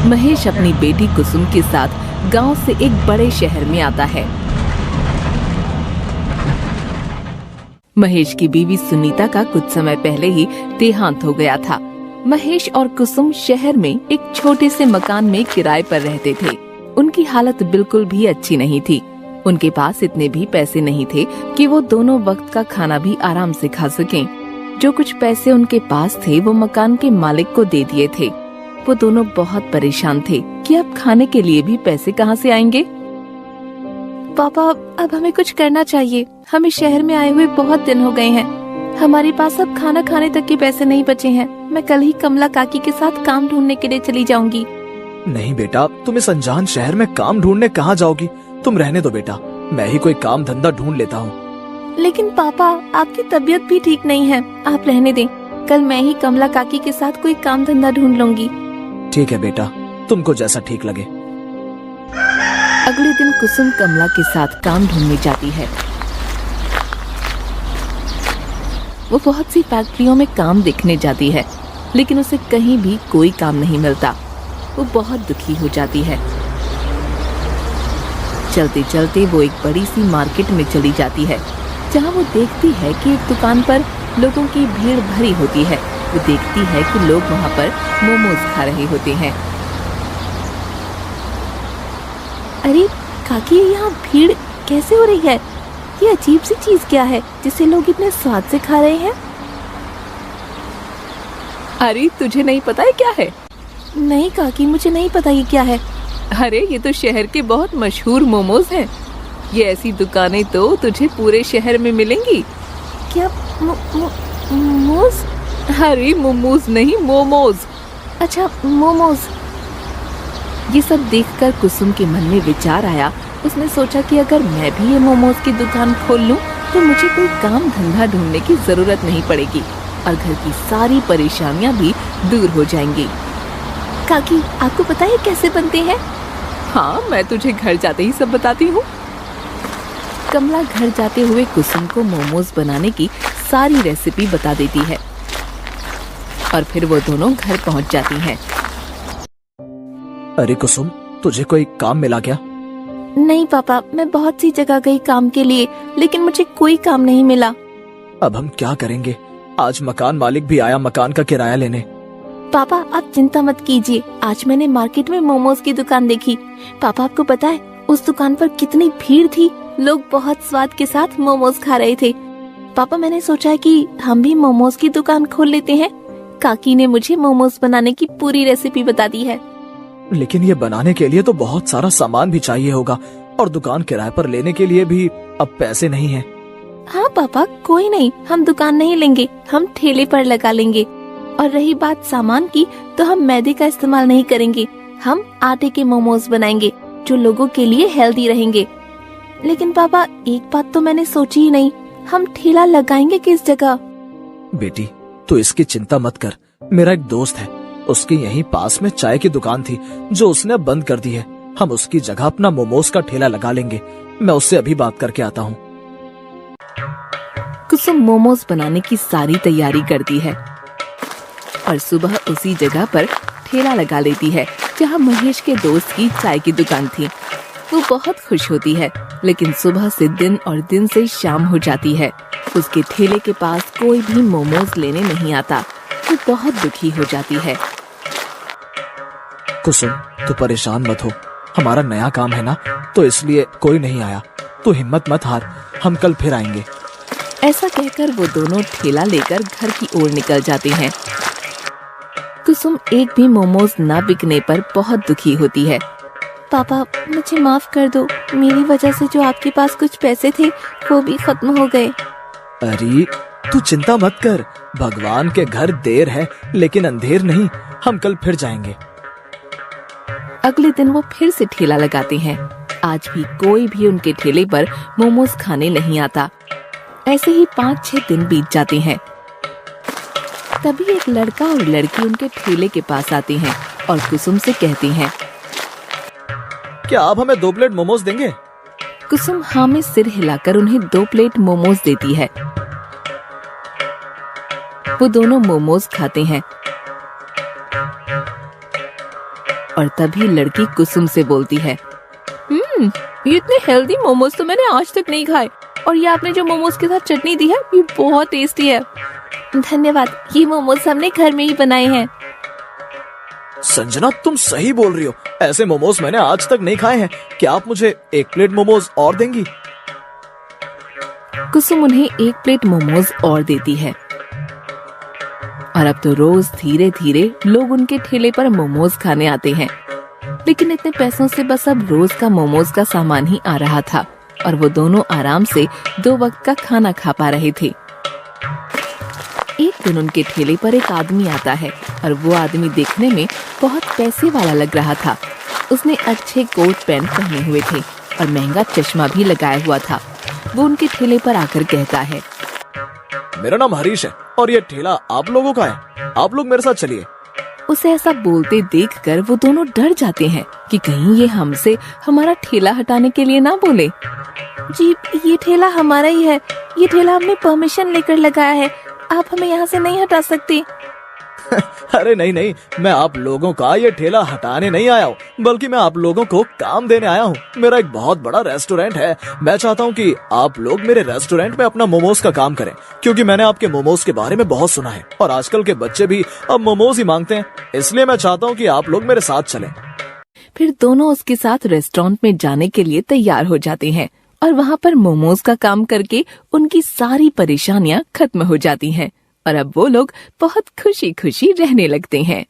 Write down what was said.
महेश अपनी बेटी कुसुम के साथ गांव से एक बड़े शहर में आता है। महेश की बीवी सुनीता का कुछ समय पहले ही देहांत हो गया था। महेश और कुसुम शहर में एक छोटे से मकान में किराए पर रहते थे। उनकी हालत बिल्कुल भी अच्छी नहीं थी। उनके पास इतने भी पैसे नहीं थे कि वो दोनों वक्त का खाना भी आराम से खा सकें। जो कुछ पैसे उनके पास थे वो मकान के मालिक को दे दिए थे। वो दोनों बहुत परेशान थे कि अब खाने के लिए भी पैसे कहाँ से आएंगे। पापा, अब हमें कुछ करना चाहिए। हमें शहर में आए हुए बहुत दिन हो गए हैं। हमारे पास अब खाना खाने तक के पैसे नहीं बचे हैं। मैं कल ही कमला काकी के साथ काम ढूंढने के लिए चली जाऊंगी। नहीं बेटा, तुम इस अनजान शहर में काम ढूंढने कहाँ जाओगी? तुम रहने दो बेटा, मैं ही कोई काम धंधा ढूंढ लेता हूँ। लेकिन पापा, आपकी तबीयत भी ठीक नहीं है। आप रहने दें। कल मैं ही कमला काकी के साथ कोई काम धंधा ढूंढ लूंगी। ठीक है बेटा, तुमको जैसा ठीक लगे। अगले दिन कुसुम कमला के साथ काम ढूंढने जाती है। वो बहुत सी फैक्ट्रियों में काम देखने जाती है, लेकिन उसे कहीं भी कोई काम नहीं मिलता। वो बहुत दुखी हो जाती है। चलते चलते वो एक बड़ी सी मार्केट में चली जाती है, जहाँ वो देखती है कि एक दुकान पर लोगों की भीड़ भरी होती है। वो देखती है कि लोग वहाँ पर मोमोज खा रहे होते हैं। अरे काकी, यहाँ भीड़ कैसे हो रही है? ये अजीब सी चीज क्या है जिसे लोग इतने स्वाद से खा रहे हैं? अरे तुझे नहीं पता है क्या है? नहीं काकी, मुझे नहीं पता ये क्या है। अरे ये तो शहर के बहुत मशहूर मोमोज हैं। ये ऐसी दुकानें तो तुझे पूरे शहर में मिलेंगी। क्या मोमोज? अरे मोमोज नहीं, मोमोज। अच्छा, मोमोज। ये सब देखकर कुसुम के मन में विचार आया। उसने सोचा कि अगर मैं भी ये मोमोज की दुकान खोल लूं तो मुझे कोई काम धंधा ढूंढने की जरूरत नहीं पड़ेगी और घर की सारी परेशानियां भी दूर हो जाएंगी। काकी, आपको पता है कैसे बनते हैं? हाँ, मैं तुझे घर जाते ही सब बताती हूँ। कमला घर जाते हुए कुसुम को मोमोज बनाने की सारी रेसिपी बता देती है और फिर वो दोनों घर पहुँच जाती हैं। अरे कुसुम, तुझे कोई काम मिला क्या? नहीं पापा, मैं बहुत सी जगह गई काम के लिए, लेकिन मुझे कोई काम नहीं मिला। अब हम क्या करेंगे? आज मकान मालिक भी आया मकान का किराया लेने। पापा, आप चिंता मत कीजिए। आज मैंने मार्केट में मोमोज की दुकान देखी। पापा, आपको पता है उस दुकान पर कितनी भीड़ थी? लोग बहुत स्वाद के साथ मोमोज खा रहे थे। पापा, मैंने सोचा है कि हम भी मोमोज की दुकान खोल लेते हैं। काकी ने मुझे मोमोज बनाने की पूरी रेसिपी बता दी है। लेकिन ये बनाने के लिए तो बहुत सारा सामान भी चाहिए होगा और दुकान किराए पर लेने के लिए भी अब पैसे नहीं हैं। हाँ पापा, कोई नहीं, हम दुकान नहीं लेंगे, हम ठेले पर लगा लेंगे। और रही बात सामान की, तो हम मैदे का इस्तेमाल नहीं करेंगे। हम आटे के मोमोज बनाएंगे जो लोगों के लिए हेल्दी रहेंगे। लेकिन पापा, एक बात तो मैंने सोची ही नहीं, हम ठेला लगाएंगे किस जगह? बेटी, तू इसकी चिंता मत कर। मेरा एक दोस्त है, उसकी यहीं पास में चाय की दुकान थी जो उसने अब बंद कर दी है। हम उसकी जगह अपना मोमोज का ठेला लगा लेंगे। मैं उससे अभी बात करके आता हूँ। कुसुम मोमोज बनाने की सारी तैयारी करती है और सुबह उसी जगह पर ठेला लगा लेती है जहाँ महेश के दोस्त की चाय की दुकान थी। वो बहुत खुश होती है, लेकिन सुबह से दिन से शाम हो जाती है। उसके ठेले के पास कोई भी मोमोज लेने नहीं आता। वो बहुत दुखी हो जाती है। कुसुम, तू परेशान मत हो। हमारा नया काम है ना, तो इसलिए कोई नहीं आया। तू हिम्मत मत हार, हम कल फिर आएंगे। ऐसा कहकर वो दोनों ठेला लेकर घर की ओर निकल जाते हैं। कुसुम एक भी मोमोज न बिकने पर बहुत दुखी होती है। पापा, मुझे माफ कर दो। मेरी वजह से जो आपके पास कुछ पैसे थे वो भी खत्म हो गए। अरे तू चिंता मत कर। भगवान के घर देर है लेकिन अंधेर नहीं। हम कल फिर जाएंगे। अगले दिन वो फिर से ठेला लगाते हैं। आज भी कोई भी उनके ठेले पर मोमोज खाने नहीं आता। ऐसे ही 5-6 दिन बीत जाते हैं। तभी एक लड़का और लड़की उनके ठेले के पास आते हैं और कुसुम से कहते हैं, क्या आप हमें 2 प्लेट मोमोज देंगे? कुसुम हाँ में सिर हिलाकर उन्हें 2 प्लेट मोमोज देती है। वो दोनों मोमोज खाते हैं। और तभी लड़की कुसुम से बोलती है, ये इतने हेल्दी मोमोज तो मैंने आज तक नहीं खाए, और ये आपने जो मोमोज के साथ चटनी दी है ये बहुत टेस्टी है। धन्यवाद, ये मोमोज हमने घर में ही बनाए हैं। संजना, तुम सही बोल रही हो, ऐसे मोमोज मैंने आज तक नहीं खाए हैं। क्या आप मुझे 1 प्लेट मोमोज और देंगी? कुसुम उन्हें 1 प्लेट मोमोज और देती है। और अब तो रोज धीरे धीरे लोग उनके ठेले पर मोमोज खाने आते हैं, लेकिन इतने पैसों से बस अब रोज का मोमोज का सामान ही आ रहा था और वो दोनों आराम से 2 वक्त का खाना खा पा रहे थे। एक दिन उनके ठेले पर एक आदमी आता है और वो आदमी देखने में बहुत पैसे वाला लग रहा था। उसने अच्छे कोट पैंट पहने हुए थे और महंगा चश्मा भी लगाया हुआ था। वो उनके ठेले पर आकर कहता है, मेरा नाम हरीश है और ये ठेला आप लोगों का है, आप लोग मेरे साथ चलिए। उसे ऐसा बोलते देखकर वो दोनों डर जाते हैं कि कहीं ये हमसे हमारा ठेला हटाने के लिए ना बोले। जी, ये ठेला हमारा ही है, ये ठेला हमने परमिशन लेकर लगाया है, आप हमें यहाँ से नहीं हटा सकती। अरे नहीं नहीं, मैं आप लोगों का ये ठेला हटाने नहीं आया हूँ, बल्कि मैं आप लोगों को काम देने आया हूँ। मेरा एक बहुत बड़ा रेस्टोरेंट है, मैं चाहता हूँ कि आप लोग मेरे रेस्टोरेंट में अपना मोमोज का काम करें, क्योंकि मैंने आपके मोमोज के बारे में बहुत सुना है और आजकल के बच्चे भी अब मोमोज ही मांगते हैं, इसलिए मैं चाहता हूँ कि आप लोग मेरे साथ चलें। फिर दोनों उसके साथ रेस्टोरेंट में जाने के लिए तैयार हो जाते हैं और वहाँ पर मोमोज का काम करके उनकी सारी परेशानियाँ खत्म हो जाती हैं और अब वो लोग बहुत खुशी खुशी रहने लगते हैं।